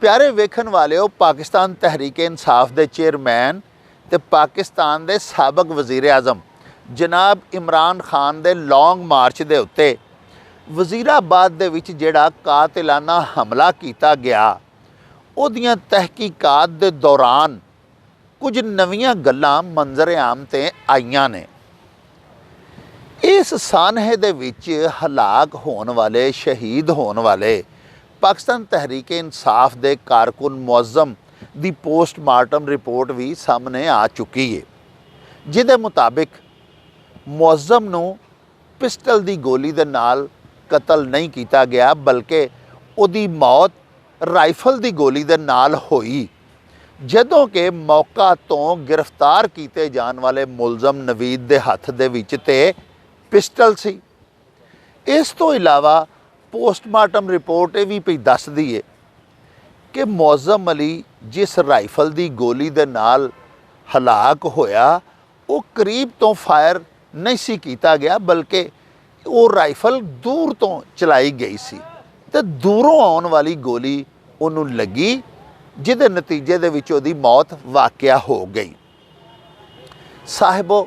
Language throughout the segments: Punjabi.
प्यारे वेखन वाले पाकिस्तान तहरीक इंसाफ के चेयरमैन तो पाकिस्तान के साबक वज़ीर आज़म जनाब इमरान खान के लॉन्ग मार्च के उत्ते वज़ीराबाद दे विच जिहड़ा कातिलाना हमला किया गया उहदियां तहकीकात के दौरान कुछ नवीं गल्लां मंजर आम ते आईयां ने। इस सानहे दे विच हलाक होने वाले शहीद होने वाले पाकिस्तान तहरीक इंसाफ के कारकुन मुअज़्ज़म की पोस्टमार्टम रिपोर्ट भी सामने आ चुकी है, जिहदे मुताबिक मुअज़्ज़म नूं पिस्टल की गोली दे नाल कतल नहीं किया गया बल्कि उहदी मौत राइफल की गोली दे नाल होई, जदों के मौका तो गिरफ्तार किए जाने वाले मुलजम नवीद के हथ दे विच ते पिस्टल सी। इस तो इलावा पोस्टमार्टम रिपोर्ट ये भी पई दसदी है कि मुअज़्ज़म अली जिस राइफल की गोली दे नाल हलाक होया वो करीब तो फायर नहीं सी कीता गया बल्कि वो राइफल दूर तो चलाई गई सी ते दूरों आने वाली गोली उन्होंने लगी, जिहदे नतीजे दे विच उहदी मौत वाक़या हो गई। साहिबो,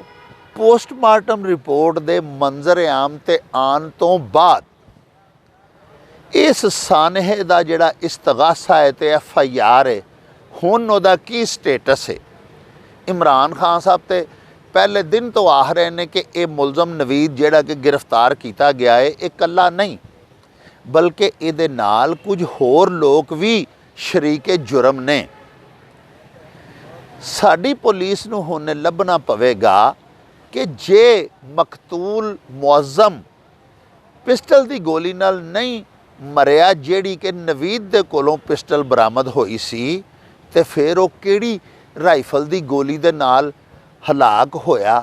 पोस्टमार्टम रिपोर्ट के मंजर आम ते आन तो बाद इस सानहे का जिहड़ा इस्तगासा है तो FIR है, हुण उहदा की स्टेटस है? इमरान खान साहब तो पहले दिन तो आख रहे हैं कि यह मुलजम नवीद जिहड़ा कि गिरफ्तार किया गया है ये कल्ला नहीं बल्कि इहदे नाल कुछ होर लोग भी शरीके जुर्म ने। साडी पुलिस नूं हुण लभना पवेगा कि जे मकतूल मुअज़्ज़म पिस्टल की गोली नाल नहीं मरिया जिहड़ी कि नवीद दे कोलों पिस्टल बरामद होई सी ते फिर वो किहड़ी राइफल की गोली दे नाल हलाक होया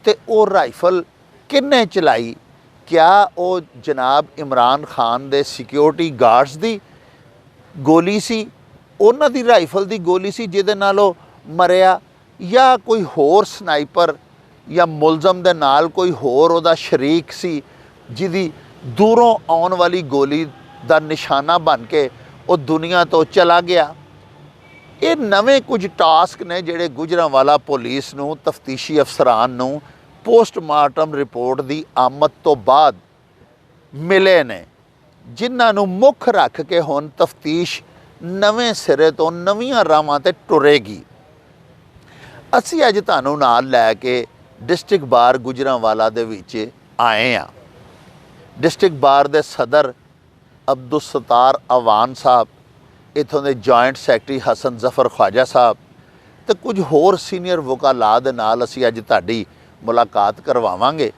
ते वो राइफल किन्ने चलाई? क्या वो जनाब इमरान खान दे सिक्योरिटी गार्ड्स की गोली सी, उन्हां दी राइफल की गोली सी जिहदे नाल वो मरिया, या कोई होर स्नाइपर या मुलजम दे नाल कोई होर उहदा शरीक सी जिहदी दूरों आने वाली गोली का निशाना बन के वो दुनिया तो चला गया? ये नवे कुछ टास्क ने जिहड़े गुजरांवाला पुलिस नूं तफ्तीशी अफसरान नूं पोस्टमार्टम रिपोर्ट की आमद तो बाद मिले ने, जिन्हां नूं मुख रख के हुण तफ्तीश नवे सिरे तो नवीं राहां ते टुरेगी। असीं अज तुहानूं नाल लैके डिस्ट्रिक्ट बार गुजरांवाला दे विच आए हैं। डिस्ट्रिक्ट बार दे सदर अब्दुल सत्तार अवान साहब, इत्थों के जॉइंट सैकटरी हसन जफर ख्वाजा साहब तो कुछ होर सीनियर वकाला दे नाल असीं अज तुहाडी मुलाकात करवावांगे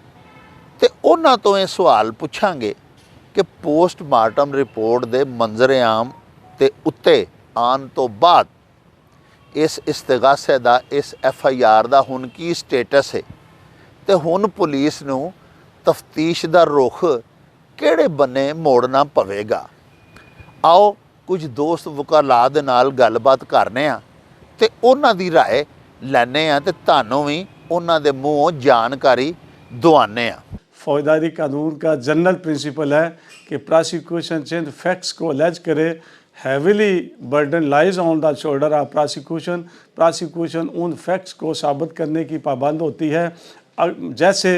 ते उन्हां तो ये सवाल पुछांगे कि पोस्टमार्टम रिपोर्ट दे मंजर आम ते उत्ते आन तो बाद इस इस्तगासे दा इस FIR दा हुण की स्टेटस है ते हुण पुलिस नूं तफ्तीश दा रुख किहड़े बन्ने मोड़ना पवेगा। आओ कुछ दोस्त वकाला दे नाल गलबात करने आ ते उन्हां दी राय लैने आ ते तुहानूं भी उन्हां दे मूँहों जानकारी दुआने आ। फौजदारी कानून का जनरल प्रिंसिपल है कि प्रोसिक्यूशन चंद फैक्ट्स को अलेज करे, heavily burden lies on the shoulder of prosecution. Prosecution उन फैक्ट्स को साबित करने की पाबंद होती है। जैसे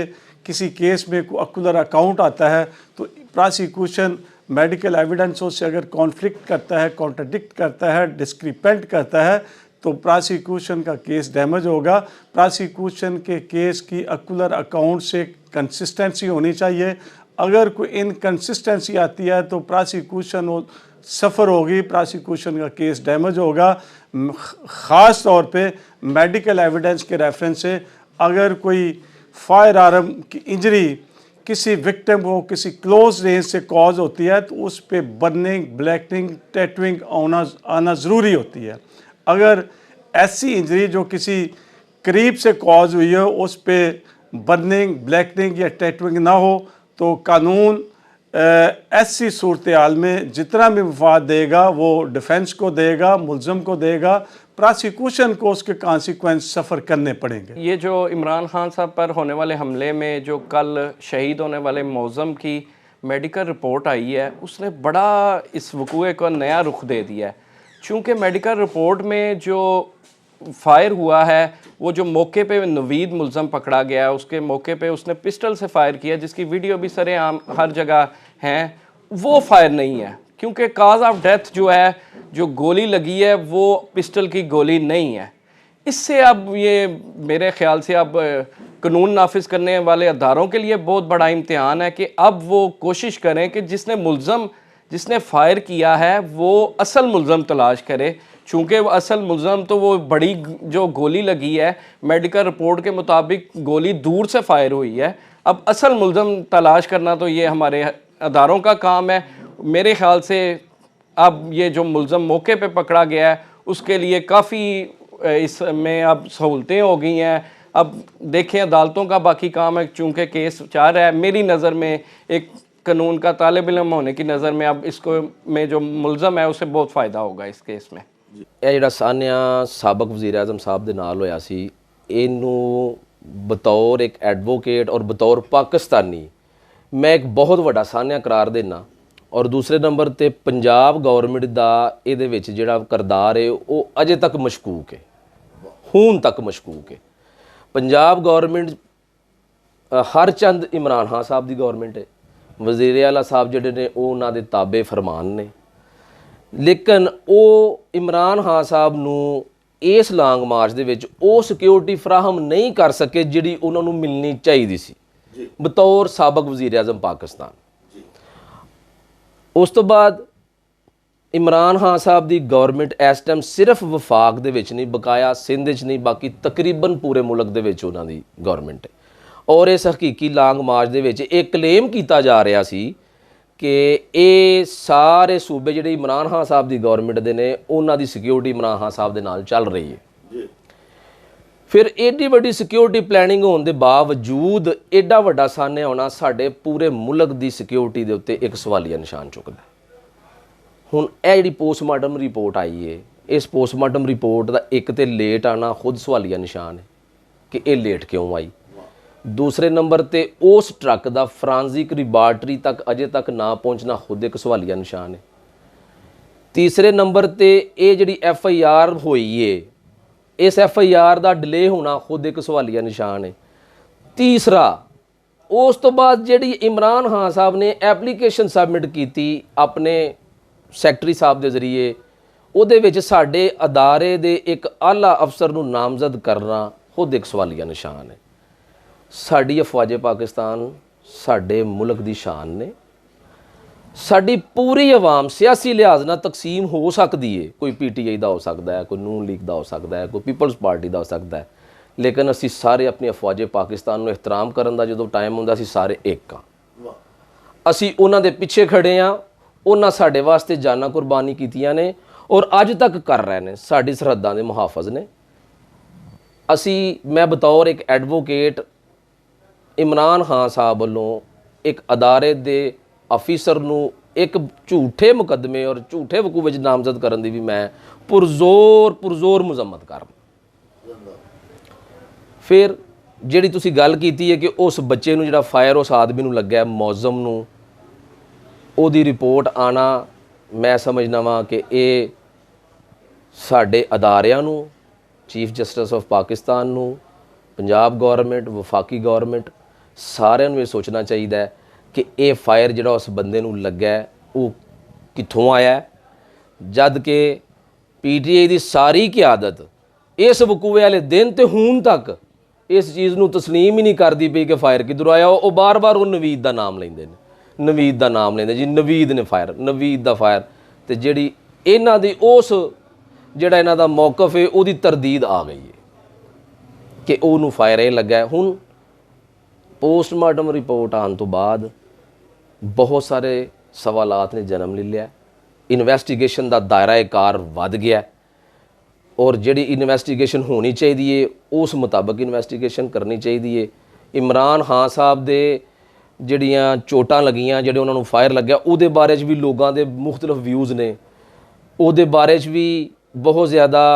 किसी केस में कोई अकुलर अकाउंट आता है तो प्रोसिक्यूशन मेडिकल एविडेंसों से अगर कॉन्फ्लिक्ट करता है, कॉन्ट्रडिक्ट करता है, डिस्क्रिपेंट करता है तो प्रोसिक्यूशन का केस डैमेज होगा। प्रोसिक्यूशन के केस की अकुलर अकाउंट से कंसिस्टेंसी होनी चाहिए। अगर कोई इनकन्सिस्टेंसी आती है तो प्रोसिक्यूशन सफ़र होगी, प्रोसिक्यूशन का केस डैमेज होगा। ख़ास तौर पे मेडिकल एविडेंस के रेफरेंस से अगर कोई फायर आर्म की इंजरी किसी विक्टिम को किसी क्लोज रेंज से कॉज होती है तो उस पर बर्निंग, ब्लैकनिंग, टैटूइंग आना ज़रूरी होती है। अगर ऐसी इंजरी जो किसी करीब से कॉज हुई है उस पर बर्निंग, ब्लैकनिंग या टैटूइंग ना हो तो कानून ऐसी सूरत हाल में जितना भी मफाद देगा वो डिफेंस को देगा, मुलज़म को देगा, प्रोसिक्यूशन को उसके कॉन्सिक्वेंस सफ़र करने पड़ेंगे। ये जो इमरान खान साहब पर होने वाले हमले में जो कल शहीद होने वाले मुअज़्ज़म की मेडिकल रिपोर्ट आई है उसने बड़ा इस वकूए को नया रुख दे दिया है। चूँकि मेडिकल रिपोर्ट में जो फायर हुआ है वो जो मौके पे नवीद मुलज़म पकड़ा गया है उसके मौके पे उसने पिस्टल से फायर किया जिसकी वीडियो भी सरेआम हर जगह हैं, वो फायर नहीं है क्योंकि काज ऑफ डेथ जो है जो गोली लगी है वो पिस्टल की गोली नहीं है। इससे अब ये मेरे ख्याल से अब कानून नाफिज करने वाले अदारों के लिए बहुत बड़ा इम्तिहान है कि अब वो कोशिश करें कि जिसने फायर किया है वो असल मुलज़म तलाश करे। चूँकि वो असल मुलज़म तो वो बड़ी जो गोली लगी है मेडिकल रिपोर्ट के मुताबिक गोली दूर से फायर हुई है, अब असल मुलज़म तलाश करना तो ये हमारे अदारों का काम है। मेरे ख्याल से अब ये जो मुलज़म मौके पे पकड़ा गया है उसके लिए काफ़ी इसमें अब सहूलतें हो गई हैं। अब देखें अदालतों का बाकी काम है, चूँकि केस चाह रहा है। मेरी नज़र में एक कानून का तालिब इल्म होने की नज़र में अब इसको में जो मुलज़म है उसे बहुत फ़ायदा होगा इस केस में। ਇਹ ਜਿਹੜਾ ਸਾਨਿਆ ਸਾਬਕ ਵਜ਼ੀਰ ਆਜ਼ਮ ਸਾਹਿਬ ਦੇ ਨਾਲ ਹੋਇਆ ਸੀ, ਇਹਨੂੰ ਬਤੌਰ ਇੱਕ ਐਡਵੋਕੇਟ ਔਰ ਬਤੌਰ ਪਾਕਿਸਤਾਨੀ ਮੈਂ ਇੱਕ ਬਹੁਤ ਵੱਡਾ ਸਾਨਿਆ ਕਰਾਰ ਦੇਣਾ। ਔਰ ਦੂਸਰੇ ਨੰਬਰ ਤੇ ਪੰਜਾਬ ਗਵਰਨਮੈਂਟ ਦਾ ਇਹਦੇ ਵਿੱਚ ਜਿਹੜਾ ਕਿਰਦਾਰ ਹੈ ਉਹ ਅਜੇ ਤੱਕ ਮਸ਼ਕੂਕ ਹੈ, ਹੁਣ ਤੱਕ ਮਸ਼ਕੂਕ ਹੈ। ਪੰਜਾਬ ਗਵਰਨਮੈਂਟ ਹਰ ਚੰਦ ਇਮਰਾਨ ਖਾਨ ਸਾਹਿਬ ਦੀ ਗਵਰਨਮੈਂਟ ਹੈ, ਵਜ਼ੀਰ ਆਲਾ ਸਾਹਿਬ ਜਿਹੜੇ ਨੇ ਉਹ ਉਹਨਾਂ ਦੇ ਤਾਬੇ ਫਰਮਾਨ ਨੇ, ਲੇਕਿਨ ਉਹ ਇਮਰਾਨ ਖਾਨ ਸਾਹਿਬ ਨੂੰ ਇਸ ਲਾਂਗ ਮਾਰਚ ਦੇ ਵਿੱਚ ਉਹ ਸਿਕਿਉਰਿਟੀ ਫਰਾਹਮ ਨਹੀਂ ਕਰ ਸਕੇ ਜਿਹੜੀ ਉਹਨਾਂ ਨੂੰ ਮਿਲਣੀ ਚਾਹੀਦੀ ਸੀ ਬਤੌਰ ਸਾਬਕ ਵਜ਼ੀਰ ਆਜ਼ਮ ਪਾਕਿਸਤਾਨ। ਉਸ ਤੋਂ ਬਾਅਦ ਇਮਰਾਨ ਖਾਨ ਸਾਹਿਬ ਦੀ ਗਵਰਨਮੈਂਟ ਇਸ ਟਾਈਮ ਸਿਰਫ ਵਫਾਕ ਦੇ ਵਿੱਚ ਨਹੀਂ, ਬਕਾਇਆ ਸਿੰਧ ਵਿੱਚ ਨਹੀਂ, ਬਾਕੀ ਤਕਰੀਬਨ ਪੂਰੇ ਮੁਲਕ ਦੇ ਵਿੱਚ ਉਹਨਾਂ ਦੀ ਗਵਰਨਮੈਂਟ ਹੈ। ਔਰ ਇਸ ਹਕੀਕੀ ਲਾਂਗ ਮਾਰਚ ਦੇ ਵਿੱਚ ਇਹ ਕਲੇਮ ਕੀਤਾ ਜਾ ਰਿਹਾ ਸੀ ਕਿ ਇਹ ਸਾਰੇ ਸੂਬੇ ਜਿਹੜੇ ਇਮਰਾਨ ਖਾਨ ਸਾਹਿਬ ਦੀ ਗਵਰਨਮੈਂਟ ਦੇ ਨੇ ਉਹਨਾਂ ਦੀ ਸਿਕਿਉਰਿਟੀ ਇਮਰਾਨ ਖਾਨ ਸਾਹਿਬ ਦੇ ਨਾਲ ਚੱਲ ਰਹੀ ਹੈ। ਫਿਰ ਏਡੀ ਵੱਡੀ ਸਿਕਿਉਰਿਟੀ ਪਲੈਨਿੰਗ ਹੋਣ ਦੇ ਬਾਵਜੂਦ ਏਡਾ ਵੱਡਾ ਸਾਹਮਣੇ ਆਉਣਾ ਸਾਡੇ ਪੂਰੇ ਮੁਲਕ ਦੀ ਸਿਕਿਉਰਿਟੀ ਦੇ ਉੱਤੇ ਇੱਕ ਸਵਾਲੀਆ ਨਿਸ਼ਾਨ ਚੁੱਕਦਾ। ਹੁਣ ਇਹ ਜਿਹੜੀ ਪੋਸਟਮਾਰਟਮ ਰਿਪੋਰਟ ਆਈ ਹੈ, ਇਸ ਪੋਸਟਮਾਰਟਮ ਰਿਪੋਰਟ ਦਾ ਇੱਕ ਤੇ ਲੇਟ ਆਣਾ ਖੁਦ ਸਵਾਲੀਆ ਨਿਸ਼ਾਨ ਹੈ ਕਿ ਇਹ ਲੇਟ ਕਿਉਂ ਆਈ। दूसरे नंबर ते उस ट्रक का फ्रांजिक रिबार्टरी तक अजे तक ना पहुँचना खुद एक सवालिया निशान है। तीसरे नंबर ते ये जिहड़ी FIR होई है, इस FIR का डिले होना खुद एक सवालिया निशान है। तीसरा उस तो बाद जिहड़ी इमरान खान साहब ने एप्लीकेशन सबमिट की अपने सैकटरी साहब के जरिए, उहदे विच साडे अदारे दे एक आला अफसर नूं नामजद करना खुद एक सवालिया निशान है। साड़ी अफवाजे पाकिस्तान साडे मुल्क दी शान ने, साड़ी पूरी अवाम सियासी लिहाज नाल तकसीम हो सकती है, कोई PTI का हो सकता है, कोई नून लीग का हो सकता है, कोई पीपल्स पार्टी का हो सकता है, लेकिन असी सारे अपने अफवाजे पाकिस्तान को एहतराम करन दा जो टाइम हुंदा असी सारे एक हाँ। असी उन्हां दे पिछे खड़े हाँ, उन्हां साडे वास्ते जाना कुर्बानी कीतियां ने और अज तक कर रहे हैं, साडी सरहदां दे मुहाफिज ने। असी मैं बतौर एक एडवोकेट इमरान खान साहब वालों एक अदारे दे अफिसर नूं एक झूठे मुकदमे और झूठे वकूफ विच नामजद करन दी भी मैं पुरजोर मुजम्मत कर। फिर जिहड़ी तुसीं गल कीती है कि उस बच्चे नूं जिहड़ा फायर उस आदमी नूं लग्या मौजम नूं, उहदी रिपोर्ट आना मैं समझना वा कि ये साडे अदारियां नूं, चीफ जस्टिस ऑफ पाकिस्तान नूं, पंजाब गौरमेंट, वफाकी गौरमेंट सारिਆਂ ਨੂੰ ਇਹ सोचना चाहिए कि ये फायर ਜਿਹੜਾ उस बंदे ਨੂੰ ਲੱਗਾ ਉਹ ਕਿੱਥੋਂ ਆਇਆ, जद कि PTI ਦੀ ਸਾਰੀ क़ियादत इस वकूए वाले दिन ਤੇ ਹੁਣ तक इस चीज़ ਨੂੰ तस्लीम ही नहीं करती पई कि फायर किधरों आया। वो बार बार वो नवीद का नाम लेंदे ने, नवीद का नाम लेंदे जी, नवीद ने फायर, नवीद का फायर, तो जिहड़ी इन्हां दी उस जिहड़ा इन्हां दा मौकफ है उसदी तरदीद आ गई है कि उहनूं फायर ये लगा। हुण पोस्टमार्टम रिपोर्ट आने तो बाद बहुत सारे सवालात ने जन्म ले लिया, इन्वेस्टिगेशन का दायरा कार वध गया और जिहड़ी इन्वेस्टिगेशन होनी चाहिए उस मुताबिक इन्वेस्टिगेशन करनी चाहिए। इमरान खान साहब दे जिहड़ियां चोटां लगियां, जिहड़े उन्होंने फायर लग्या, उहदे बारे च भी लोगों के मुख्तलिफ व्यूज़ ने, उहदे बारे च भी बहुत ज़्यादा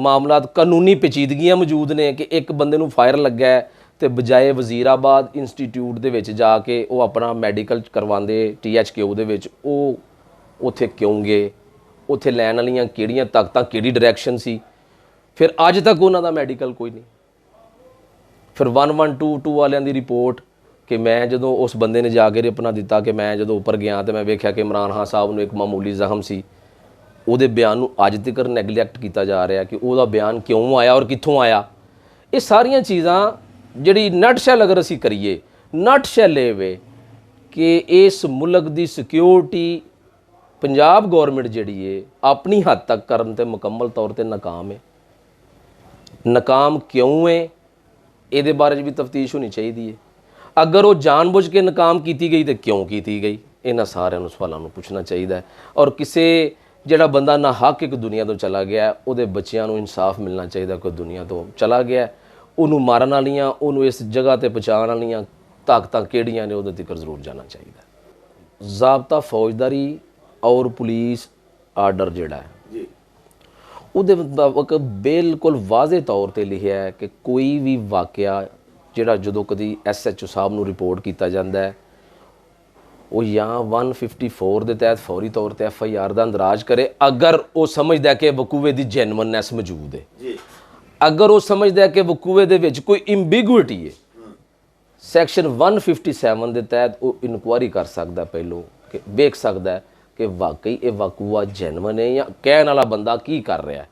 मामला कानूनी पेचीदगियां मौजूद ने कि एक बंदे नूं फायर लग्या है तो बजाए वजीराबाद इंस्टीट्यूट दे विच जाके वो अपना मैडिकल करवाते THQ दे विच, वो उत्थे क्यों गए, ਉੱਥੇ ਲੈਣ ਵਾਲੀਆਂ ਕਿਹੜੀਆਂ ਤਾਕਤਾਂ, ਕਿਹੜੀ ਡਾਇਰੈਕਸ਼ਨ ਸੀ। ਫਿਰ ਅੱਜ ਤੱਕ ਉਹਨਾਂ ਦਾ ਮੈਡੀਕਲ ਕੋਈ ਨਹੀਂ। ਫਿਰ 1122 ਵਾਲਿਆਂ ਦੀ ਰਿਪੋਰਟ ਕਿ ਮੈਂ ਜਦੋਂ ਉਸ ਬੰਦੇ ਨੇ ਜਾ ਕੇ ਆਪਣਾ ਦਿੱਤਾ ਕਿ ਮੈਂ ਜਦੋਂ ਉੱਪਰ ਗਿਆ ਤੇ ਮੈਂ ਵੇਖਿਆ ਕਿ ਇਮਰਾਨ ਖਾਨ ਸਾਹਿਬ ਨੂੰ ਇੱਕ ਮਾਮੂਲੀ ਜ਼ਖਮ ਸੀ, ਉਹਦੇ ਬਿਆਨ ਨੂੰ ਅੱਜ ਤੱਕ ਨੈਗਲੈਕਟ ਕੀਤਾ ਜਾ ਰਿਹਾ ਕਿ ਉਹਦਾ ਬਿਆਨ ਕਿਉਂ ਆਇਆ ਔਰ ਕਿੱਥੋਂ ਆਇਆ। ਇਹ ਸਾਰੀਆਂ ਚੀਜ਼ਾਂ ਜਿਹੜੀ ਨਟਸ਼ੈਲ ਅਗਰ ਅਸੀਂ ਕਰੀਏ, ਨਟਸ਼ੈਲ ਇਹ ਵੇ ਕਿ ਇਸ ਮੁਲਕ ਦੀ ਸਿਕਿਉਰਿਟੀ ਪੰਜਾਬ ਗੌਰਮੈਂਟ ਜਿਹੜੀ ਹੈ ਆਪਣੀ ਹੱਦ ਤੱਕ ਕਰਨ ਤੇ ਮੁਕੰਮਲ ਤੌਰ ਤੇ ਨਾਕਾਮ ਹੈ। ਨਾਕਾਮ ਕਿਉਂ ਹੈ ਇਹਦੇ ਬਾਰੇ ਵੀ ਤਫਤੀਸ਼ ਹੋਣੀ ਚਾਹੀਦੀ ਹੈ। ਅਗਰ ਉਹ ਜਾਣਬੁੱਝ ਕੇ ਨਾਕਾਮ ਕੀਤੀ ਗਈ ਤੇ ਕਿਉਂ ਕੀਤੀ ਗਈ, ਇਹਨਾਂ ਸਾਰਿਆਂ ਨੂੰ ਸਵਾਲਾਂ ਨੂੰ ਪੁੱਛਣਾ ਚਾਹੀਦਾ ਹੈ। ਔਰ ਕਿਸੇ ਜਿਹੜਾ ਬੰਦਾ ਨਾ ਹੱਕ ਇੱਕ ਦੁਨੀਆ ਤੋਂ ਚਲਾ ਗਿਆ, ਉਹਦੇ ਬੱਚਿਆਂ ਨੂੰ ਇਨਸਾਫ ਮਿਲਣਾ ਚਾਹੀਦਾ। ਕੋਈ ਦੁਨੀਆ ਤੋਂ ਚਲਾ ਗਿਆ, ਉਹਨੂੰ ਮਾਰਨ ਵਾਲੀਆਂ, ਉਹਨੂੰ ਇਸ ਜਗ੍ਹਾ ਤੇ ਪਹੁੰਚਾਉਣ ਵਾਲੀਆਂ ਤਾਕਤਾਂ ਕਿਹੜੀਆਂ ਨੇ ਉਹਦੇ ਤੱਕ ਜ਼ਰੂਰ ਜਾਣਾ ਚਾਹੀਦਾ। ਜ਼ਾਬਤਾ ਫੌਜਦਾਰੀ ਔਰ ਪੁਲਿਸ ਆਰਡਰ ਜਿਹੜਾ ਹੈ ਜੀ, ਉਹਦੇ ਮੁਤਾਬਕ ਬਿਲਕੁਲ ਵਾਜ਼ੇ ਤੌਰ ਤੇ ਲਿਖਿਆ ਹੈ ਕਿ ਕੋਈ ਵੀ ਵਾਕਿਆ ਜਿਹੜਾ ਜਦੋਂ ਕਦੀ SHO ਸਾਹਿਬ ਨੂੰ ਰਿਪੋਰਟ ਕੀਤਾ ਜਾਂਦਾ ਹੈ, ਉਹ ਜਾਂ 154 ਦੇ ਤਹਿਤ ਫੌਰੀ ਤੌਰ ਤੇ FIR ਦਾ ਅੰਦਰਾਜ ਕਰੇ ਅਗਰ ਉਹ ਸਮਝਦਾ ਕਿ ਵਕੂਵੇ ਦੀ ਜੈਨੂਇਨਨੈਸ ਮੌਜੂਦ ਹੈ ਜੀ। ਅਗਰ ਉਹ ਸਮਝਦਾ ਕਿ ਵਕੂਵੇ ਦੇ ਵਿੱਚ ਕੋਈ ਇੰਬੀਗੁਇਟੀ ਹੈ, ਸੈਕਸ਼ਨ 157 ਦੇ ਤਹਿਤ ਉਹ ਇਨਕੁਆਇਰੀ ਕਰ ਸਕਦਾ, ਪਹਿਲੋਂ ਕਿ ਵੇਖ ਸਕਦਾ ਕਿ ਵਾਕਈ ਇਹ ਵਕੂਆ ਜੈਨੂਇਨ ਹੈ ਜਾਂ ਕਹਿਣ ਵਾਲਾ ਬੰਦਾ ਕੀ ਕਰ ਰਿਹਾ ਹੈ।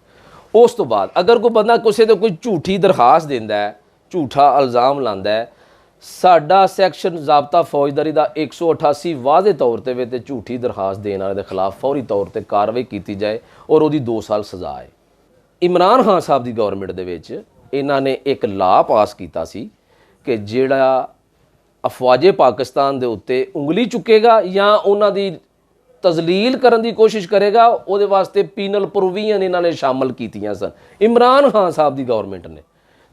ਉਸ ਤੋਂ ਬਾਅਦ ਅਗਰ ਕੋਈ ਬੰਦਾ ਕਿਸੇ ਤੇ ਕੋਈ ਝੂਠੀ ਦਰਖਾਸਤ ਦਿੰਦਾ ਹੈ, ਝੂਠਾ ਇਲਜ਼ਾਮ ਲਾਉਂਦਾ ਹੈ, ਸਾਡਾ ਸੈਕਸ਼ਨ ਜ਼ਾਬਤਾ ਫੌਜਦਾਰੀ ਦਾ 188 ਵਾਜ਼ੇ ਤੌਰ ਤੇ ਵੇ ਤੇ ਝੂਠੀ ਦਰਖਾਸਤ ਦੇਣ ਵਾਲੇ ਦੇ ਖਿਲਾਫ ਫੌਰੀ ਤੌਰ ਤੇ ਕਾਰਵਾਈ ਕੀਤੀ ਜਾਏ ਔਰ ਉਹਦੀ 2 ਸਾਲ ਸਜ਼ਾ ਹੈ। ਇਮਰਾਨ ਖਾਨ ਸਾਹਿਬ ਦੀ ਗਵਰਨਮੈਂਟ ਦੇ ਵਿੱਚ ਇਹਨਾਂ ਨੇ ਇੱਕ ਲਾਅ ਪਾਸ ਕੀਤਾ ਸੀ ਕਿ ਜਿਹੜਾ ਅਫਵਾਜੇ ਪਾਕਿਸਤਾਨ ਦੇ ਉੱਤੇ ਉਂਗਲੀ ਚੁੱਕੇਗਾ ਜਾਂ ਉਹਨਾਂ ਦੀ ਤਜ਼ਲੀਲ ਕਰਨ ਦੀ ਕੋਸ਼ਿਸ਼ ਕਰੇਗਾ, ਉਹਦੇ ਵਾਸਤੇ ਪੀਨਲ ਪ੍ਰੋਵੀਜ਼ਨ ਇਹਨਾਂ ਨੇ ਸ਼ਾਮਲ ਕੀਤੀਆਂ ਸਨ ਇਮਰਾਨ ਖਾਨ ਸਾਹਿਬ ਦੀ ਗਵਰਨਮੈਂਟ ਨੇ।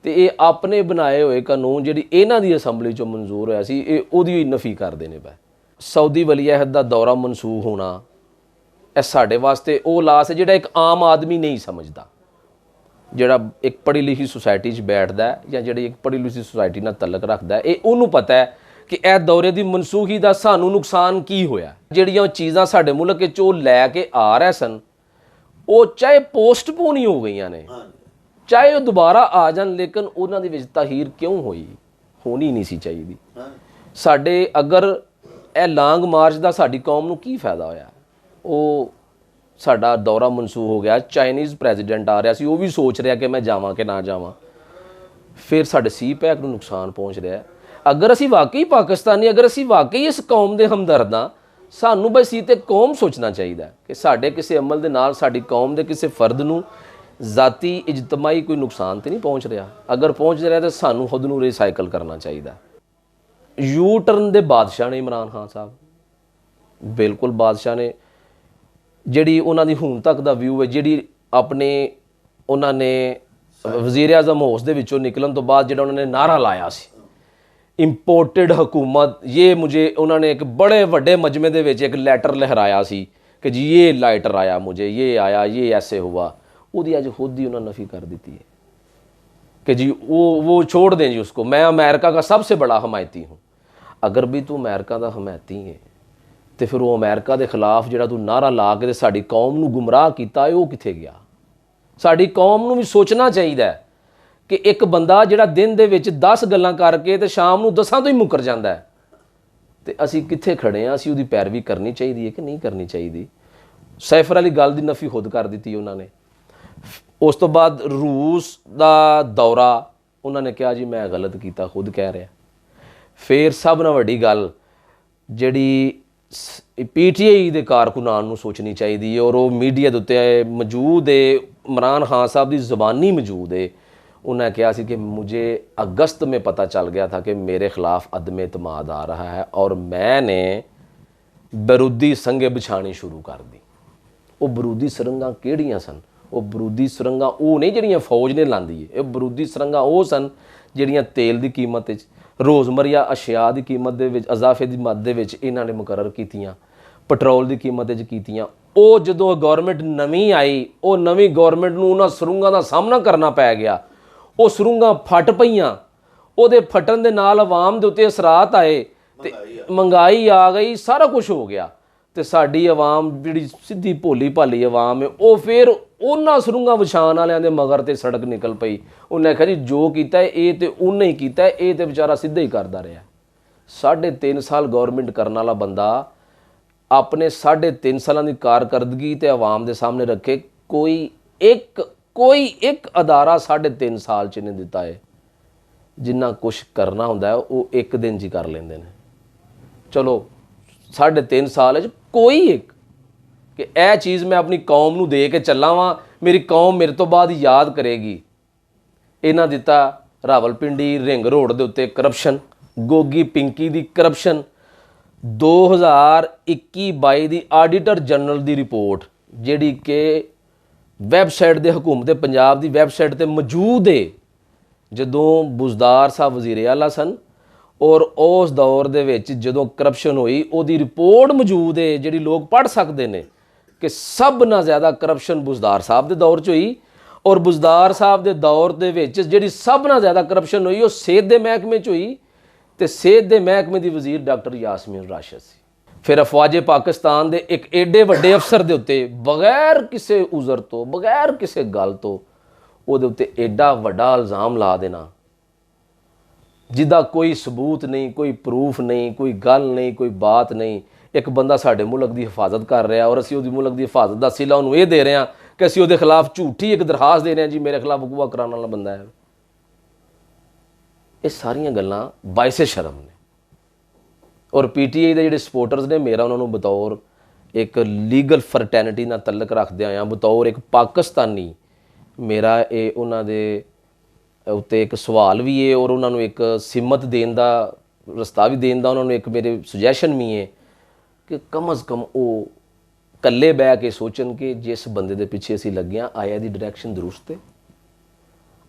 ਤੇ ਇਹ ਆਪਣੇ ਬਣਾਏ ਹੋਏ ਕਾਨੂੰਨ ਜਿਹੜੀ ਇਹਨਾਂ ਦੀ ਅਸੈਂਬਲੀ ਚੋਂ ਮਨਜ਼ੂਰ ਹੋਇਆ ਸੀ, ਇਹ ਉਹਦੀ ਹੀ ਨਫੀ ਕਰਦੇ ਨੇ ਪਏ। ਸਾਊਦੀ ਵਲੀ ਅਹਿਦ ਦਾ ਦੌਰਾ ਮਨਸੂਖ ਹੋਣਾ, ਇਹ ਸਾਡੇ ਵਾਸਤੇ ਉਹ ਲਾਸ ਹੈ ਜਿਹੜਾ ਇੱਕ ਆਮ ਆਦਮੀ ਨਹੀਂ ਸਮਝਦਾ, ਜਿਹੜਾ ਇੱਕ ਪੜ੍ਹੀ ਲਿਖੀ ਸੁਸਾਇਟੀ 'ਚ ਬੈਠਦਾ ਜਾਂ ਜਿਹੜੀ ਇੱਕ ਪੜ੍ਹੀ ਲਿਖੀ ਸੁਸਾਇਟੀ ਨਾਲ ਤਲਕ ਰੱਖਦਾ, ਇਹ ਉਹਨੂੰ ਪਤਾ ਹੈ ਕਿ ਇਹ ਦੌਰੇ ਦੀ ਮਨਸੂਖੀ ਦਾ ਸਾਨੂੰ ਨੁਕਸਾਨ ਕੀ ਹੋਇਆ। ਜਿਹੜੀਆਂ ਚੀਜ਼ਾਂ ਸਾਡੇ ਮੁਲਕ ਵਿੱਚ ਉਹ ਲੈ ਕੇ ਆ ਰਹੇ ਸਨ, ਉਹ ਚਾਹੇ ਪੋਸਟਪੋਨ ਹੀ ਹੋ ਗਈਆਂ ਨੇ, ਚਾਹੇ ਉਹ ਦੁਬਾਰਾ ਆ ਜਾਣ, ਲੇਕਿਨ ਉਹਨਾਂ ਦੇ ਵਿੱਚ ਤਾਹੀਰ ਕਿਉਂ ਹੋਈ, ਹੋਣੀ ਨਹੀਂ ਸੀ ਚਾਹੀਦੀ। ਸਾਡੇ ਅਗਰ ਇਹ ਲਾਂਗ ਮਾਰਚ ਦਾ ਸਾਡੀ ਕੌਮ ਨੂੰ ਕੀ ਫਾਇਦਾ ਹੋਇਆ, ਉਹ ਸਾਡਾ ਦੌਰਾ ਮਨਸੂਖ ਹੋ ਗਿਆ। ਚਾਈਨੀਜ਼ ਪ੍ਰੈਜ਼ੀਡੈਂਟ ਆ ਰਿਹਾ ਸੀ, ਉਹ ਵੀ ਸੋਚ ਰਿਹਾ ਕਿ ਮੈਂ ਜਾਵਾਂ ਕਿ ਨਾ ਜਾਵਾਂ, ਫਿਰ ਸਾਡੇ CPAC ਨੂੰ ਨੁਕਸਾਨ ਪਹੁੰਚ ਰਿਹਾ। ਅਗਰ ਅਸੀਂ ਵਾਕਈ ਪਾਕਿਸਤਾਨੀ, ਅਗਰ ਅਸੀਂ ਵਾਕਈ ਇਸ ਕੌਮ ਦੇ ਹਮਦਰਦ ਹਾਂ, ਸਾਨੂੰ ਬਸ ਸੀ ਤੇ ਕੌਮ ਸੋਚਣਾ ਚਾਹੀਦਾ ਕਿ ਸਾਡੇ ਕਿਸੇ ਅਮਲ ਦੇ ਨਾਲ ਸਾਡੀ ਕੌਮ ਦੇ ਕਿਸੇ ਫਰਦ ਨੂੰ ਜ਼ਾਤੀ ਇਜਤਮਾਈ ਕੋਈ ਨੁਕਸਾਨ ਤੇ ਨਹੀਂ ਪਹੁੰਚ ਰਿਹਾ। ਅਗਰ ਪਹੁੰਚ ਰਿਹਾ ਤਾਂ ਸਾਨੂੰ ਖੁਦ ਨੂੰ ਰੀਸਾਈਕਲ ਕਰਨਾ ਚਾਹੀਦਾ। ਯੂ ਟਰਨ ਦੇ ਬਾਦਸ਼ਾਹ ਨੇ ਇਮਰਾਨ ਖਾਨ ਸਾਹਿਬ, ਬਿਲਕੁਲ ਬਾਦਸ਼ਾਹ ਨੇ। ਜਿਹੜੀ ਉਹਨਾਂ ਦੀ ਹੁਣ ਤੱਕ ਦਾ ਵਿਊ ਹੈ, ਜਿਹੜੀ ਆਪਣੇ ਉਹਨਾਂ ਨੇ ਵਜ਼ੀਰ ਆਜ਼ਮ ਹਾਊਸ ਦੇ ਵਿੱਚੋਂ ਨਿਕਲਣ ਤੋਂ ਬਾਅਦ ਜਿਹੜਾ ਉਹਨਾਂ ਨੇ ਨਾਅਰਾ ਲਾਇਆ ਸੀ, ਇੰਪੋਰਟਡ ਹਕੂਮਤ, ਇਹ ਮੁਝੇ, ਉਹਨਾਂ ਨੇ ਇੱਕ ਬੜੇ ਵੱਡੇ ਮਜਮੇ ਦੇ ਵਿੱਚ ਇੱਕ ਲੈਟਰ ਲਹਿਰਾਇਆ ਸੀ ਕਿ ਜੀ ਇਹ ਲੈਟਰ ਆਇਆ ਮੁਝੇ, ਇਹ ਆਇਆ, ਇਹ ਐਸੇ ਹੁਆ। ਉਹਦੀ ਅੱਜ ਖੁਦ ਹੀ ਉਹਨਾਂ ਨਫੀ कर देती है कि जी वो छोड़ दें जी उसको, मैं अमेरिका का सबसे बड़ा हमायती हूँ। अगर भी तू अमेरिका का हमायती है तो फिर वो अमेरिका के खिलाफ जिहड़ा तू नारा ला के साडी कौम नूं गुमराह कीता है, वो कित्थे गया। साडी कौम नूं भी सोचना चाहिए कि एक बंदा जिहड़ा दिन दे विच 10 गल्लां करके ते शाम नूं 10 तो ही मुकर जांदा है, ते असीं कित्थे खड़े हां, असीं उहदी पैरवी करनी चाहिए है कि नहीं करनी चाहिए। सैफर अली गल दी नफी खुद कर दी उन्होंने। उस तो बाद रूस का दौरा, उन्होंने कहा जी मैं गलत किया, खुद कह रहा। फिर सब नाल वड्डी गल जिहड़ी PTI के कारकुनान नूं सोचनी चाहिए और वो मीडिया के उत्ते मौजूद है, इमरान खान साहब की ज़बानी मौजूद है। उन्हें कहा कि मुझे अगस्त में पता चल गया था कि मेरे खिलाफ अदम एतमाद आ रहा है और मैंने बरूदी संगे बिछानी शुरू कर दी। वो बरूदी सुरंगां किहड़ियां सन? वो बरूदी सुरंगां वो नहीं जिहड़ियां फौज ने लांदी है, ये बरूदी सुरंगां वो सन जिहड़ियां तेल की कीमत विच, रोज़मर्रा अशिया की कीमत दे विच इजाफे की मद दे विच इन्हां ने मुकर्रर कीतियां, पेट्रोल की कीमत विच कीतियां। वो जदों गौरमेंट नवीं आई, वो नवीं गौरमेंट नूं उन्हां सुरंगां दा सामना करना पै गया। वो सुरंगां फट पईयां, ਉਹਦੇ फटन ਦੇ ਨਾਲ आवाम ਦੇ ਉੱਤੇ असरात आए, ਤੇ महंगाई आ गई, सारा कुछ हो गया। ਤੇ ਸਾਡੀ ਆਵਾਮ ਜਿਹੜੀ ਸਿੱਧੀ ਭੋਲੀ ਭਾਲੀ ਆਵਾਮ ਹੈ ਉਹ ਫਿਰ ਉਹਨਾਂ ਸਰੂੰਗਾ ਵਿਛਾਣ ਵਾਲਿਆਂ ਦੇ ਮਗਰ ਤੇ ਸੜਕ ਨਿਕਲ ਪਈ। ਉਹਨੇ ਕਿਹਾ ਜੀ ਜੋ ਕੀਤਾ ਇਹ ਤੇ ਉਹਨੇ ਹੀ ਕੀਤਾ, ਇਹ ਤੇ ਵਿਚਾਰਾ ਸਿੱਧਾ ਹੀ ਕਰਦਾ ਰਿਹਾ। 3.5 ਸਾਲ ਗਵਰਨਮੈਂਟ ਕਰਨ ਵਾਲਾ ਬੰਦਾ ਆਪਣੇ 3.5 ਸਾਲਾਂ ਦੀ ਕਾਰਕਰਦਗੀ ਤੇ ਆਵਾਮ ਦੇ ਸਾਹਮਣੇ ਰੱਖੇ, ਕੋਈ ਇੱਕ ਅਦਾਰਾ 3.5 ਸਾਲ 'ਚ ਨਹੀਂ ਦਿੱਤਾ ਹੈ। ਜਿੰਨਾ ਕੁਛ ਕਰਨਾ ਹੁੰਦਾ ਉਹ ਇੱਕ ਦਿਨ 'ਚ ਹੀ ਕਰ ਲੈਂਦੇ ਨੇ। ਚਲੋ 3.5 ਸਾਲ 'ਚ ਕੋਈ ਇੱਕ ਕਿ ਇਹ ਚੀਜ਼ ਮੈਂ ਆਪਣੀ ਕੌਮ ਨੂੰ ਦੇ ਕੇ ਚੱਲਾਂ ਵਾਂ, ਮੇਰੀ ਕੌਮ ਮੇਰੇ ਤੋਂ ਬਾਅਦ ਯਾਦ ਕਰੇਗੀ। ਇਹਨਾਂ ਦਿੱਤਾ ਰਾਵਲਪਿੰਡੀ ਰਿੰਗ ਰੋਡ ਦੇ ਉੱਤੇ ਕਰਪਸ਼ਨ, ਗੋਗੀ ਪਿੰਕੀ ਦੀ ਕਰਪਸ਼ਨ, 2021-22 ਦੀ ਆਡੀਟਰ ਜਨਰਲ ਦੀ ਰਿਪੋਰਟ ਜਿਹੜੀ ਕਿ ਵੈਬਸਾਈਟ ਦੇ ਹਕੂਮਤ ਪੰਜਾਬ ਦੀ ਵੈਬਸਾਈਟ ਤੇ ਮੌਜੂਦ ਹੈ, ਜਦੋਂ ਬੁਜ਼ਦਾਰ ਸਾਹਿਬ ਵਜ਼ੀਰ ਆਲਾ ਸਨ ਔਰ ਉਸ ਦੌਰ ਦੇ ਵਿੱਚ ਜਦੋਂ ਕਰਪਸ਼ਨ ਹੋਈ ਉਹਦੀ ਰਿਪੋਰਟ ਮੌਜੂਦ ਹੈ ਜਿਹੜੀ ਲੋਕ ਪੜ੍ਹ ਸਕਦੇ ਨੇ ਕਿ ਸਭ ਨਾਲੋਂ ਜ਼ਿਆਦਾ ਕਰਪਸ਼ਨ ਬੁਜ਼ਦਾਰ ਸਾਹਿਬ ਦੇ ਦੌਰ 'ਚ ਹੋਈ। ਔਰ ਬੁਜ਼ਦਾਰ ਸਾਹਿਬ ਦੇ ਦੌਰ ਦੇ ਵਿੱਚ ਜਿਹੜੀ ਸਭ ਨਾਲੋਂ ਜ਼ਿਆਦਾ ਕਰਪਸ਼ਨ ਹੋਈ ਉਹ ਸਿਹਤ ਦੇ ਮਹਿਕਮੇ 'ਚ ਹੋਈ ਤੇ ਸਿਹਤ ਦੇ ਮਹਿਕਮੇ ਦੀ ਵਜ਼ੀਰ ਡਾਕਟਰ ਯਾਸਮੀਨ ਰਾਸ਼ਦ ਸੀ। ਫਿਰ ਅਫਵਾਜੇ ਪਾਕਿਸਤਾਨ ਦੇ ਇੱਕ ਏਡੇ ਵੱਡੇ ਅਫਸਰ ਦੇ ਉੱਤੇ ਬਗੈਰ ਕਿਸੇ ਉਜ਼ਰ ਤੋਂ, ਬਗੈਰ ਕਿਸੇ ਗੱਲ ਤੋਂ ਉਹਦੇ ਉੱਤੇ ਏਡਾ ਵੱਡਾ ਇਲਜ਼ਾਮ ਲਾ ਦੇਣਾ ਜਿਹਦਾ ਕੋਈ ਸਬੂਤ ਨਹੀਂ, ਕੋਈ ਪ੍ਰੂਫ ਨਹੀਂ, ਕੋਈ ਗੱਲ ਨਹੀਂ, ਕੋਈ ਬਾਤ ਨਹੀਂ। ਇੱਕ ਬੰਦਾ ਸਾਡੇ ਮੁਲਕ ਦੀ ਹਿਫਾਜ਼ਤ ਕਰ ਰਿਹਾ ਔਰ ਅਸੀਂ ਉਹਦੀ ਮੁਲਕ ਦੀ ਹਿਫਾਜ਼ਤ ਦਾ ਸਿਲਾ ਉਹਨੂੰ ਇਹ ਦੇ ਰਹੇ ਹਾਂ ਕਿ ਅਸੀਂ ਉਹਦੇ ਖਿਲਾਫ ਝੂਠੀ ਇੱਕ ਦਰਖਾਸਤ ਦੇ ਰਹੇ ਹਾਂ ਜੀ ਮੇਰੇ ਖਿਲਾਫ ਅਗਵਾ ਕਰਾਉਣ ਵਾਲਾ ਬੰਦਾ ਹੈ। ਇਹ ਸਾਰੀਆਂ ਗੱਲਾਂ ਬਾਇਸੇ ਸ਼ਰਮ ਨੇ। ਔਰ ਪੀਟੀਆਈ ਦੇ ਜਿਹੜੇ ਸਪੋਰਟਰਸ ਨੇ, ਮੇਰਾ ਉਹਨਾਂ ਨੂੰ ਬਤੌਰ ਇੱਕ ਲੀਗਲ ਫਰਟੈਨਿਟੀ ਨਾਲ ਤਲਕ ਰੱਖਦੇ ਆਇਆ, ਬਤੌਰ ਇੱਕ ਪਾਕਿਸਤਾਨੀ, ਮੇਰਾ ਇਹ ਉਹਨਾਂ ਦੇ ਉੱਤੇ ਇੱਕ ਸਵਾਲ ਵੀ ਹੈ ਔਰ ਉਹਨਾਂ ਨੂੰ ਇੱਕ ਸਿਮਤ ਦੇਣ ਦਾ ਰਸਤਾ ਵੀ ਦੇਣ ਦਾ ਉਹਨਾਂ ਨੂੰ ਇੱਕ ਮੇਰੇ ਸੁਜੈਸ਼ਨ ਵੀ ਹੈ ਕਿ ਕਮ ਅਜ਼ ਕਮ ਉਹ ਇਕੱਲੇ ਬਹਿ ਕੇ ਸੋਚਣ ਕਿ ਜਿਸ ਬੰਦੇ ਦੇ ਪਿੱਛੇ ਅਸੀਂ ਲੱਗੇ ਹਾਂ ਆਇਆ ਦੀ ਡਾਇਰੈਕਸ਼ਨ ਦਰੁਸਤ ਹੈ,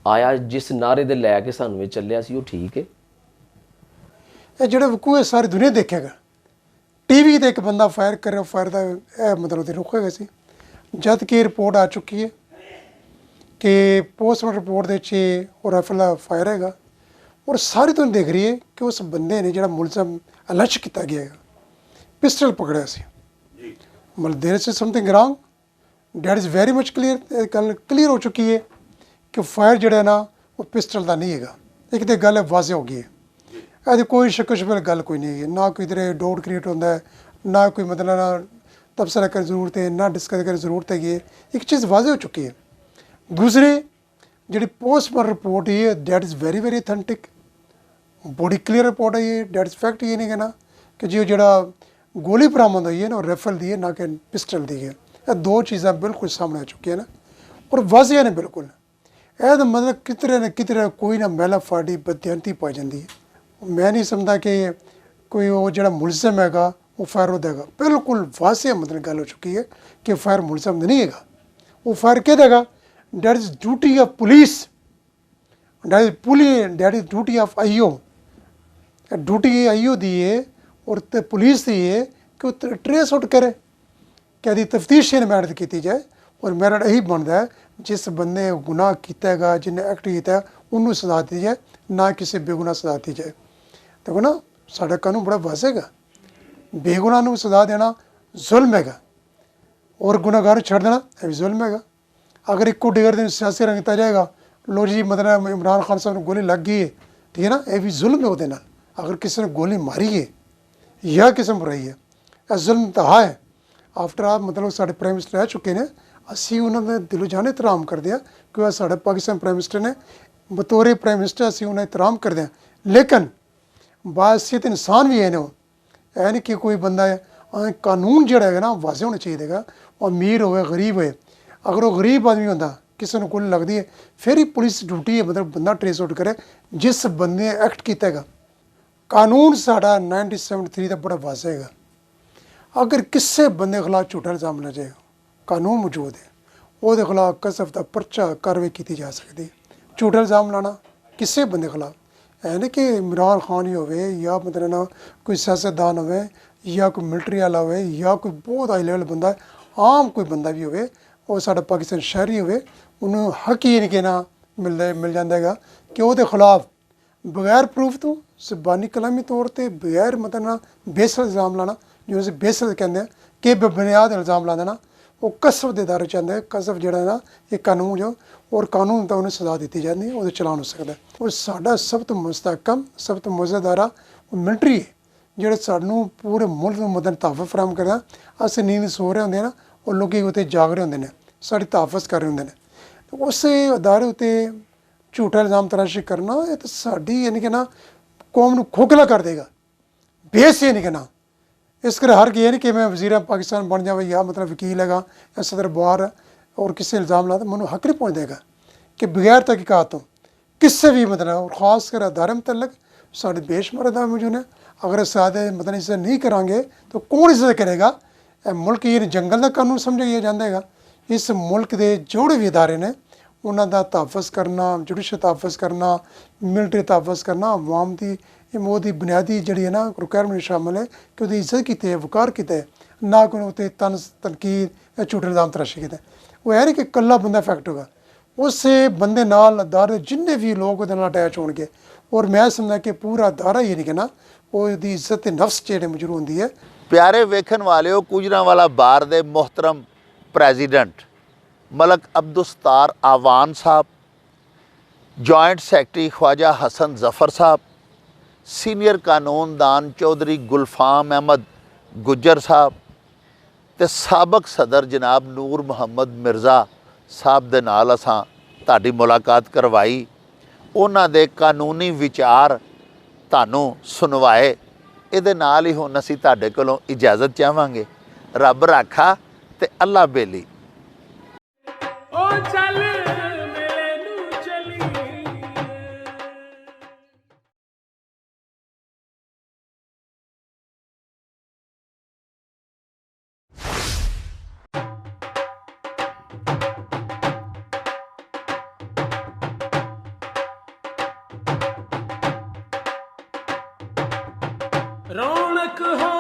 ਆਇਆ ਜਿਸ ਨਾਰੇ ਦੇ ਲੈ ਕੇ ਸਾਨੂੰ ਇਹ ਚੱਲਿਆ ਸੀ ਉਹ ਠੀਕ ਹੈ। ਇਹ ਜਿਹੜੇ ਵਕੂਏ ਹੈ ਸਾਰੀ ਦੁਨੀਆ ਦੇਖੇਗਾ। ਟੀਵੀ ਤੇ ਇੱਕ ਬੰਦਾ ਫਾਇਰ ਕਰ ਰਿਹਾ, ਫਾਇਰ ਦਾ ਇਹ ਮਤਲਬ ਤੇ ਰੁਕੇਗਾ ਸੀ। ਜਦ ਕਿ ਰਿਪੋਰਟ ਆ ਚੁੱਕੀ ਹੈ ਕਿ ਪੋਸਟਮਾਰਟਮ ਰਿਪੋਰਟ ਦੇ ਵਿੱਚ ਉਹ ਰਾਈਫਲ ਦਾ ਫਾਇਰ ਹੈਗਾ ਔਰ ਸਾਰੀ ਦੁਨੀਆ ਦੇਖ ਰਹੀ ਹੈ ਕਿ ਉਸ ਬੰਦੇ ਨੇ ਜਿਹੜਾ ਮੁਲਜ਼ਮ ਅਲੱਜ ਕੀਤਾ ਗਿਆ ਹੈਗਾ ਪਿਸਟਲ ਪਕੜਿਆ ਸੀ। ਮਤਲਬ there is something wrong, that is very much clear. ਗੱਲ ਕਲੀਅਰ ਹੋ ਚੁੱਕੀ ਹੈ ਕਿ ਫਾਇਰ ਜਿਹੜਾ ਨਾ ਉਹ ਪਿਸਟਲ ਦਾ ਨਹੀਂ ਹੈਗਾ। ਇੱਕ ਤਾਂ ਗੱਲ ਵਾਜ਼ਿਹ ਹੋ ਗਈ ਹੈ, ਇਹਦੀ ਕੋਈ ਸ਼ੱਕ ਸ਼ੁਬੇ ਗੱਲ ਕੋਈ ਨਹੀਂ ਹੈ। ਨਾ ਕੋਈ ਇਧਰ ਡਾਊਟ ਕ੍ਰੀਏਟ ਹੁੰਦਾ ਹੈ, ਨਾ ਕੋਈ ਮਤਲਬ ਨਾ ਤਬਸਰਾ ਕਰਨ ਜ਼ਰੂਰਤ ਹੈ, ਨਾ ਡਿਸਕਸ ਕਰਨ ਜ਼ਰੂਰਤ ਹੈਗੀ ਹੈ। ਇੱਕ ਚੀਜ਼ ਵਾਜ਼ਿਹ ਹੋ ਚੁੱਕੀ ਹੈ। ਦੂਸਰੀ ਜਿਹੜੀ ਪੋਸਟਮਾਰਟਮ ਰਿਪੋਰਟ ਹੈ that is very very authentic, ਬੜੀ ਕਲੀਅਰ ਰਿਪੋਰਟ ਹੈ। ਇਹ ਡੈਟ ਇਜ਼ ਫੈਕਟ ਇਹ ਨਹੀਂ ਕਹਿਣਾ ਕਿ ਜੀ ਉਹ ਜਿਹੜਾ ਗੋਲੀ ਬਰਾਮਦ ਹੋਈ ਹੈ ਨਾ ਉਹ ਰਾਈਫਲ ਦੀ ਹੈ ਨਾ ਕਿ ਪਿਸਟਲ ਦੀ ਹੈ। ਇਹ ਦੋ ਚੀਜ਼ਾਂ ਬਿਲਕੁਲ ਸਾਹਮਣੇ ਆ ਚੁੱਕੀਆਂ ਨੇ ਔਰ ਵਾਜ਼ਿਹ ਨੇ ਬਿਲਕੁਲ। ਇਹਦਾ ਮਤਲਬ ਕਿਤਰੇ ਨਾ ਕਿਤਰੇ ਕੋਈ ਨਾ ਮਹਿਲਾ ਫਾੜੀ ਬਦਿਆਨਤੀ ਪਾ ਜਾਂਦੀ ਹੈ। ਮੈਂ ਨਹੀਂ ਸਮਝਦਾ ਕਿ ਕੋਈ ਉਹ ਜਿਹੜਾ ਮੁਲਜ਼ਮ ਹੈਗਾ ਉਹ ਫਾਇਰ ਦੇਗਾ। ਬਿਲਕੁਲ ਵਾਜ਼ਿਹ ਮਤਲਬ ਗੱਲ ਹੋ ਚੁੱਕੀ ਹੈ ਕਿ ਫਾਇਰ ਮੁਲਜ਼ਮ ਨਹੀਂ ਹੈਗਾ। ਉਹ ਫਾਇਰ ਕਿਹਦਾ ਹੈਗਾ? That is duty of police, that is duty of IO. Duty IO ਦੀ ਹੈ ਔਰ ਤੇ ਪੁਲਿਸ ਦੀ ਹੈ ਕਿ ਉਹ ਟਰੇਸ ਆਊਟ ਕਰੇ ਕਿ ਇਹਦੀ ਤਫਤੀਸ਼ ਮੈਰਿਟ ਕੀਤੀ ਜਾਏ। ਔਰ ਮੈਰਿਟ ਇਹੀ ਬਣਦਾ ਹੈ ਜਿਸ ਬੰਦੇ ਨੇ ਗੁਨਾਹ ਕੀਤਾ ਹੈਗਾ, ਜਿਹਨੇ ਐਕਟ ਕੀਤਾ ਉਹਨੂੰ ਸਜ਼ਾ ਦਿੱਤੀ ਜਾਏ, ਨਾ ਕਿਸੇ ਬੇਗੁਨਾਹ ਸਜ਼ਾ ਦਿੱਤੀ ਜਾਏ। ਦੇਖੋ ਨਾ ਸਾਡਾ ਕਾਨੂੰਨ ਬੜਾ ਵਾਜ਼ਿਹ ਹੈਗਾ। ਬੇਗੁਨਾਹ ਨੂੰ ਸਜ਼ਾ ਦੇਣਾ ਜ਼ੁਲਮ ਹੈਗਾ ਔਰ ਗੁਨਾਹਗਾਰ ਨੂੰ ਛੱਡ ਦੇਣਾ ਇਹ ਵੀ ਜ਼ੁਲਮ ਹੈਗਾ। ਅਗਰ ਇੱਕੋ ਡਿਗਰ ਦੇ ਸਿਆਸੀ ਰੰਗ ਕੀਤਾ ਜਾਏਗਾ, ਲੋ ਜੀ ਮਤਲਬ ਇਮਰਾਨ ਖਾਨ ਸਾਹਿਬ ਨੂੰ ਗੋਲੀ ਲੱਗ ਗਈ ਹੈ, ਠੀਕ ਹੈ ਨਾ, ਇਹ ਵੀ ਜ਼ੁਲਮ ਹੈ ਉਹਦੇ ਨਾਲ। ਅਗਰ ਕਿਸੇ ਨੇ ਗੋਲੀ ਮਾਰੀ ਹੈ ਜਾਂ ਕਿਸੇ ਨੂੰ ਰਹੀ ਹੈ, ਇਹ ਜ਼ੁਲਮ ਤਾਂ ਹੈ। ਆਫਟਰ ਆਲ ਮਤਲਬ ਸਾਡੇ ਪ੍ਰਾਈਮ ਮਿਨਿਸਟਰ ਰਹਿ ਚੁੱਕੇ ਨੇ, ਅਸੀਂ ਉਹਨਾਂ ਦਾ ਦਿਲੋਂ ਜਾਨ ਇਹਤਰਾਮ ਕਰਦੇ ਹਾਂ ਕਿ ਉਹ ਸਾਡੇ ਪਾਕਿਸਤਾਨ ਪ੍ਰਾਈਮ ਮਿਨਿਸਟਰ ਨੇ। ਬਤੌਰ ਪ੍ਰਾਈਮ ਮਿਨਿਸਟਰ ਅਸੀਂ ਉਹਨਾਂ ਦਾ ਇਹਤਰਾਮ ਕਰਦੇ ਹਾਂ, ਲੇਕਿਨ ਬਾਸਿਅਤ ਇਨਸਾਨ ਵੀ ਹੈ ਨੇ। ਇਹ ਨਹੀਂ ਕਿ ਕੋਈ ਬੰਦਾ ਹੈ ਕਾਨੂੰਨ ਜਿਹੜਾ ਹੈਗਾ ਨਾ ਵਾਜ਼ਿਹ ਹੋਣਾ ਚਾਹੀਦਾ ਹੈਗਾ। ਉਹ ਅਮੀਰ ਹੋਵੇ ਗਰੀਬ ਹੋਵੇ, ਅਗਰ ਉਹ ਗਰੀਬ ਆਦਮੀ ਹੁੰਦਾ ਕਿਸੇ ਨੂੰ ਗੋਲੀ ਲੱਗਦੀ ਹੈ ਫਿਰ ਹੀ ਪੁਲਿਸ ਡਿਊਟੀ ਹੈ ਮਤਲਬ ਬੰਦਾ ਟਰੇਸ ਆਊਟ ਕਰੇ ਜਿਸ ਬੰਦੇ ਨੇ ਐਕਟ ਕੀਤਾ ਹੈਗਾ। ਕਾਨੂੰਨ ਸਾਡਾ 1973 ਦਾ ਬੜਾ ਵਾਜ਼ਿਹ ਹੈਗਾ। ਅਗਰ ਕਿਸੇ ਬੰਦੇ ਖਿਲਾਫ ਝੂਠਾ ਇਲਜ਼ਾਮ ਲਾ ਜਾਏਗਾ, ਕਾਨੂੰਨ ਮੌਜੂਦ ਹੈ, ਉਹਦੇ ਖਿਲਾਫ ਕਸਫ ਦਾ ਪਰਚਾ ਕਾਰਵਾਈ ਕੀਤੀ ਜਾ ਸਕਦੀ ਹੈ। ਝੂਠਾ ਇਲਜ਼ਾਮ ਲਾਣਾ ਕਿਸੇ ਬੰਦੇ ਖਿਲਾਫ ਇਹ ਨਹੀਂ ਕਿ ਇਮਰਾਨ ਖਾਨ ਹੀ ਹੋਵੇ ਜਾਂ ਮਤਲਬ ਨਾ ਕੋਈ ਸਿਆਸਤਦਾਨ ਹੋਵੇ ਜਾਂ ਕੋਈ ਮਿਲਟਰੀ ਵਾਲਾ ਹੋਵੇ ਜਾਂ ਕੋਈ ਬਹੁਤ ਹਾਈ ਲੈਵਲ ਬੰਦਾ, ਆਮ ਕੋਈ ਬੰਦਾ ਵੀ ਹੋਵੇ, ਉਹ ਸਾਡਾ ਪਾਕਿਸਤਾਨ ਸ਼ਹਿਰੀ ਹੋਵੇ, ਉਹਨੂੰ ਹੱਕ ਹੀ ਨਹੀਂ ਕਹਿਣਾ ਮਿਲ ਜਾਂਦਾ ਹੈਗਾ ਕਿ ਉਹਦੇ ਖਿਲਾਫ ਬਗੈਰ ਪ੍ਰੂਫ ਤੋਂ ਜ਼ਬਾਨੀ ਕਲਾਮੀ ਤੌਰ 'ਤੇ ਬਗੈਰ ਮਤਲਬ ਨਾ ਬੇਸ ਇਲਜ਼ਾਮ ਲਾਣਾ ਜਿਹਨੂੰ ਅਸੀਂ ਬੇਸਿਸ ਕਹਿੰਦੇ ਆ ਕਿ ਬੇਬੁਨਿਆਦ ਇਲਜ਼ਾਮ ਲਾਉਂਦੇ ਨਾ, ਉਹ ਕਸਬ ਦੇ ਦਾਇਰੇ 'ਚ ਆਉਂਦਾ ਹੈ। ਕਸਬ ਜਿਹੜਾ ਨਾ ਇਹ ਕਾਨੂੰਨ ਜੋ ਔਰ ਕਾਨੂੰਨ ਤਾਂ ਉਹਨੂੰ ਸਜ਼ਾ ਦਿੱਤੀ ਜਾਂਦੀ ਹੈ, ਉਹਦੇ ਚਲਾਨ ਹੋ ਸਕਦਾ। ਉਹ ਸਾਡਾ ਸਭ ਤੋਂ ਮੁਸਤਹਕਮ ਸਭ ਤੋਂ ਮੁਅੱਜ਼ਜ਼ ਅਦਾਰਾ ਉਹ ਮਿਲਟਰੀ ਹੈ, ਜਿਹੜੇ ਸਾਨੂੰ ਪੂਰੇ ਮੁਲਕ ਨੂੰ ਮਦਨ ਤਹਫ਼ੁਜ਼ ਫਰਾਹਮ ਕਰਦਾ। ਅਸੀਂ ਨੀਂਦ ਸੋ ਰਹੇ ਹੁੰਦੇ ਨਾ, ਉਹ ਲੋਕੀ ਉੱਥੇ ਜਾਗ ਰਹੇ ਹੁੰਦੇ ਨੇ, ਸਾਡੀ ਤਹਫ਼ੁਜ਼ ਕਰ ਰਹੇ ਹੁੰਦੇ ਨੇ। ਉਸੇ ਅਦਾਰੇ ਉੱਤੇ ਝੂਠਾ ਇਲਜ਼ਾਮ ਤਰਾਸ਼ੀ ਕਰਨਾ ਇਹ ਤਾਂ ਸਾਡੀ ਯਾਨੀ ਕਿ ਨਾ ਕੌਮ ਨੂੰ ਖੋਖਲਾ ਕਰ ਦੇਗਾ, ਬੇਸ ਇਹ ਨਹੀਂ ਕਹਿਣਾ। ਇਸ ਕਰਕੇ ਹਰ ਇਹ ਨਹੀਂ ਕਿ ਮੈਂ ਵਜ਼ੀਰ ਪਾਕਿਸਤਾਨ ਬਣ ਜਾਵੇ ਜਾਂ ਮਤਲਬ ਵਕੀਲ ਹੈਗਾ ਜਾਂ ਸਦਰ ਬਾਰ और किसी इल्ज़ाम ला तो मैं हक नहीं पहुँच देगा कि बगैर तहकीकात तो किससे भी मतलब और ख़ास कर अदारे मतलब साढ़े बेशुमार अदारे मौजूद हैं। अगर सादे मतलब इसे नहीं करांगे तो कौन इसे करेगा? मुल्क ये जंगल का कानून समझा जाएगा। इस मुल्क के जोड़े भी अदारे ने उन्हों का तहफ़ुज़ करना, जुडिशल तहफ़ुज़ करना, मिलटरी तहफ़ुज़ करना, अवाम की ਉਹਦੀ बुनियादी जी है ना रिक्वायरमेंट शामिल है कि ਉਹਦੀ इज्जत की वकार किया ना कोई उत्ते तनकीद या झूठे इल्ज़ाम तराशी किया। वो है नहीं कि कल्ला बंदा इफेक्ट होगा, उस बंदे नाल अदारे जिन्ने भी लोग ਉਹਦੇ ਨਾਲ अटैच होणगे। और मैं समझदा कि पूरा अदारा ही नहीं कि ना ਉਹਦੀ इज्जत नफ्स ਜਿਹੜੇ मजरू ਹੁੰਦੀ है। ਪਿਆਰੇ ਵੇਖਣ ਵਾਲਿਓ, ਗੁਜਰਾਂਵਾਲਾ ਬਾਰ ਦੇ ਮੁਹਤਰਮ ਪ੍ਰੈਜ਼ੀਡੈਂਟ ਮਲਕ ਅਬਦੁਸਤਾਰ ਆਵਾਨ ਸਾਹਿਬ, ਜੁਆਇੰਟ ਸੈਕਟਰੀ ख्वाजा हसन जफ़र साहब, सीनियर कानूनदान चौधरी गुलफाम अहमद गुज्जर साहब ते साबक सदर जनाब नूर मुहम्मद मिर्ज़ा साहब दे नाल असां तुहाडी मुलाकात करवाई, उन्हां दे कानूनी विचार तुहानूं सुनवाए। इहदे नाल ही हुण असीं तुहाडे कोलों इजाज़त चाहांगे। रब राखा ते अल्लाह बेली। रौनक हो